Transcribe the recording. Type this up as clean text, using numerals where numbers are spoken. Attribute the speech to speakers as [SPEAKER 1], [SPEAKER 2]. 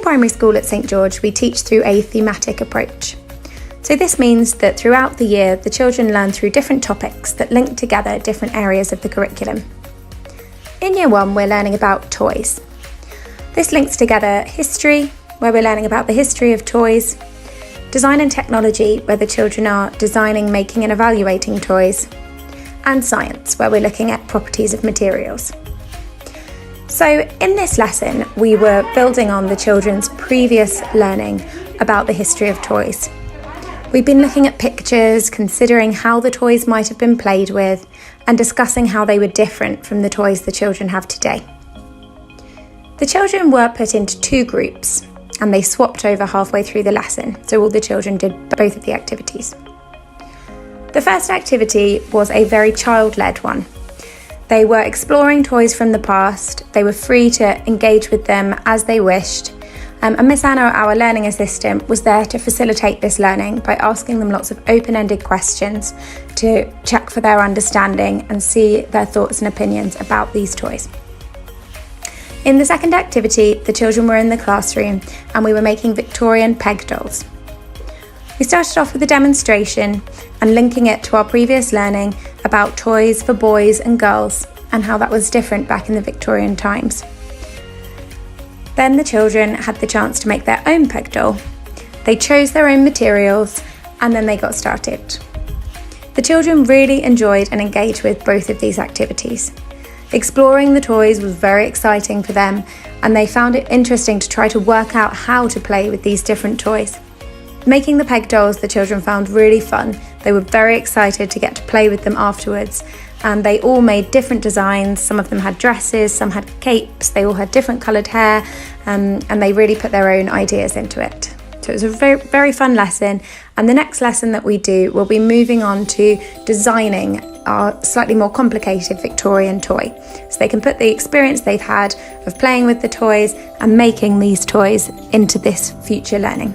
[SPEAKER 1] primary school at St George, we teach through a thematic approach. So this means that throughout the year, the children learn through different topics that link together different areas of the curriculum. In Year 1, we're learning about toys. This links together history, where we're learning about the history of toys, design and technology, where the children are designing, making and evaluating toys, and science, where we're looking at properties of materials. So in this lesson, we were building on the children's previous learning about the history of toys. We've been looking at pictures, considering how the toys might have been played with, and discussing how they were different from the toys the children have today. The children were put into 2 groups, and they swapped over halfway through the lesson, so all the children did both of the activities. The first activity was a very child-led one. They were exploring toys from the past. They were free to engage with them as they wished. And Miss Anna, our learning assistant, was there to facilitate this learning by asking them lots of open-ended questions to check for their understanding and see their thoughts and opinions about these toys. In the second activity, the children were in the classroom and we were making Victorian peg dolls. We started off with a demonstration and linking it to our previous learning about toys for boys and girls and how that was different back in the Victorian times. Then the children had the chance to make their own peg doll. They chose their own materials and then they got started. The children really enjoyed and engaged with both of these activities. Exploring the toys was very exciting for them and they found it interesting to try to work out how to play with these different toys. Making the peg dolls the children found really fun. They were very excited to get to play with them afterwards, and they all made different designs. Some of them had dresses, some had capes, they all had different coloured hair, and they really put their own ideas into it. So it was a very, very fun lesson, and the next lesson that we do will be moving on to designing our slightly more complicated Victorian toy. So they can put the experience they've had of playing with the toys and making these toys into this future learning.